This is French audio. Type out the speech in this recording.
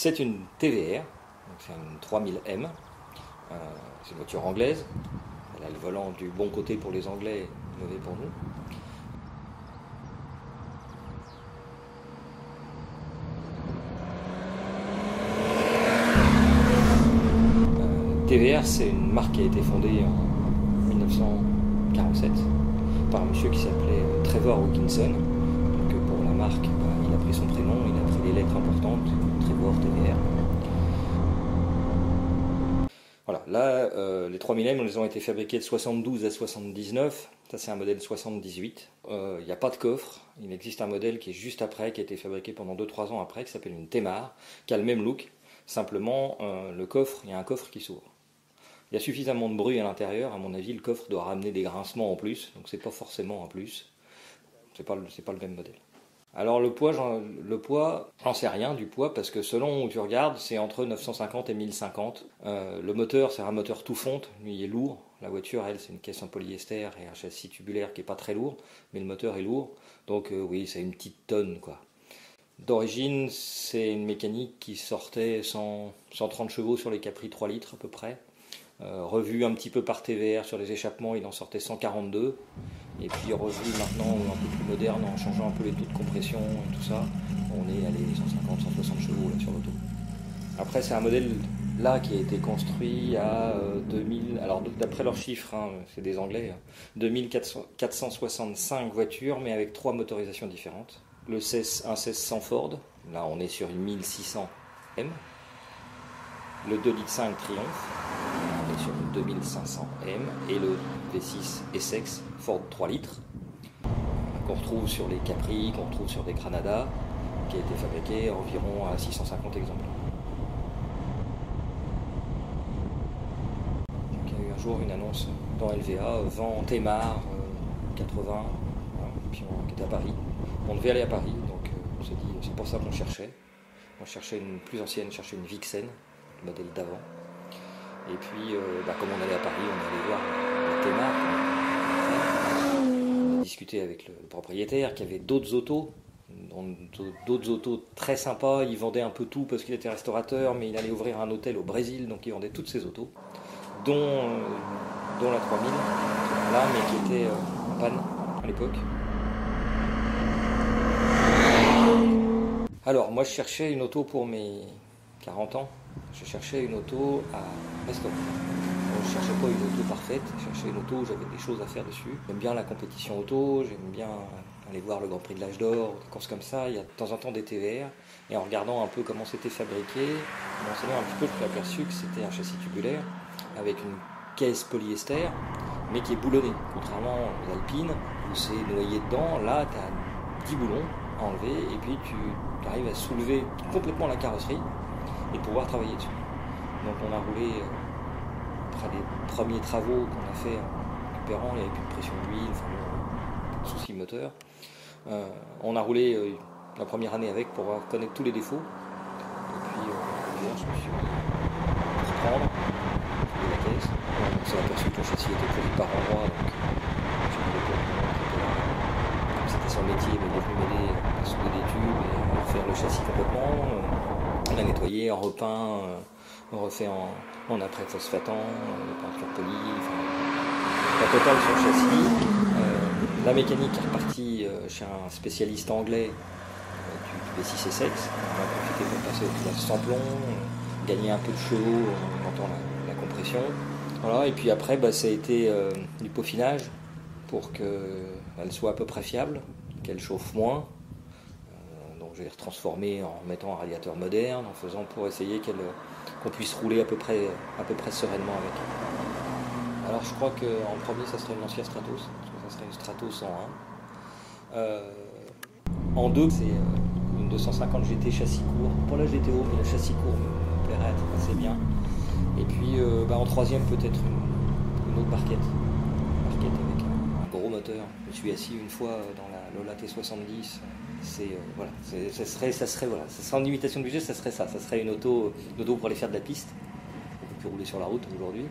C'est une TVR, c'est une 3000M, c'est une voiture anglaise. Elle a le volant du bon côté pour les Anglais, mauvais pour nous. TVR, c'est une marque qui a été fondée en 1947 par un monsieur qui s'appelait Trevor Wilkinson. Donc pour la marque, il a pris son prénom, il a pris les lettres importantes, Trevor TVR. Voilà, là, les 3000M, elles ont été fabriquées de 72 à 79. Ça, c'est un modèle 78. Il n'y a pas de coffre. Il existe un modèle qui est juste après, qui a été fabriqué pendant 2-3 ans après, qui s'appelle une Temar, qui a le même look. Simplement, le coffre, il y a un coffre qui s'ouvre. Il y a suffisamment de bruit à l'intérieur, à mon avis, le coffre doit ramener des grincements en plus, donc c'est pas forcément un plus. C'est pas le même modèle. Alors le poids, j'en sais rien du poids, parce que selon où tu regardes, c'est entre 950 et 1050. Le moteur, c'est un moteur tout fonte, lui il est lourd. La voiture, elle, c'est une caisse en polyester et un châssis tubulaire qui est pas très lourd, mais le moteur est lourd, donc oui, c'est une petite tonne, quoi. D'origine, c'est une mécanique qui sortait 130 chevaux sur les Capri 3 litres à peu près. Revu un petit peu par TVR sur les échappements, il en sortait 142. Et puis revu maintenant un peu plus moderne en changeant un peu les taux de compression et tout ça. On est à 150, 160 chevaux là, sur l'auto. Après, c'est un modèle là qui a été construit à 2000, alors d'après leurs chiffres, hein, c'est des Anglais, 2465 voitures, mais avec 3 motorisations différentes. Un 1600 Ford, là on est sur une 1600M. Le 2,5 litres Triumph, on est sur une 2500M. Et le V6 Essex Ford 3 litres, qu'on retrouve sur les Capri, qu'on retrouve sur des Granada, qui a été fabriqué environ à 650 exemplaires. Donc, il y a eu un jour une annonce dans LVA, vent Temar 80, qui était à Paris. On devait aller à Paris, donc on s'est dit, c'est pour ça qu'on cherchait. On cherchait une plus ancienne, on cherchait une Vixen, le modèle d'avant. Et puis, comme on allait à Paris, on allait voir la Temar. On a discuté avec le propriétaire, qui avait d'autres autos très sympas. Il vendait un peu tout parce qu'il était restaurateur, mais il allait ouvrir un hôtel au Brésil, donc il vendait toutes ses autos, dont la 3000, là, mais qui était en panne à l'époque. Alors, moi, je cherchais une auto pour mes 40 ans. Je cherchais une auto à restaurer. Je ne cherchais pas une auto parfaite, je cherchais une auto où j'avais des choses à faire dessus. J'aime bien la compétition auto, j'aime bien aller voir le Grand Prix de l'Âge d'Or, des courses comme ça. Il y a de temps en temps des TVR. Et en regardant un peu comment c'était fabriqué, en enseignant un petit peu, je me suis aperçu que c'était un châssis tubulaire avec une caisse polyester, mais qui est boulonnée. Contrairement aux Alpines, où c'est noyé dedans, là, tu as 10 boulons à enlever, et puis tu arrives à soulever complètement la carrosserie et pouvoir travailler dessus. Donc on a roulé, après les premiers travaux qu'on a fait en récupérant, il n'y avait plus de pression d'huile, pas de soucis moteur. On a roulé la première année avec pour connaître tous les défauts. Et puis je me suis mis à reprendre, soulever la caisse. On s'est aperçu que le châssis était produit par endroit, donc j'ai mis le poids qui était là. Comme c'était son métier, il est venu m'aider à soulever des tubes et à refaire le châssis complètement. On a nettoyé, en repeint, on refait en après-phosphatant, peinture polie, la totale sur le châssis. La mécanique est repartie chez un spécialiste anglais du V6 Essex. On a profité pour passer au classe sans plomb, gagner un peu de chevaux en augmentant la compression. Voilà, et puis après, ça a été du peaufinage pour qu'elle soit à peu près fiable, qu'elle chauffe moins. Donc je l'ai retransformé en mettant un radiateur moderne, en faisant pour essayer qu'on puisse rouler à peu près sereinement avec. Alors je crois qu'en premier ça serait une Lancia Stratos, ça serait une Stratos 101. En deux, c'est une 250 GT châssis court, pas la GTO mais le châssis court me plairait assez bien. Et puis en troisième peut-être une autre barquette avec un gros moteur. Je me suis assis une fois dans la Lola T70. Ça serait en limitation de budget, ça serait une auto pour aller faire de la piste. On peut plus rouler sur la route aujourd'hui.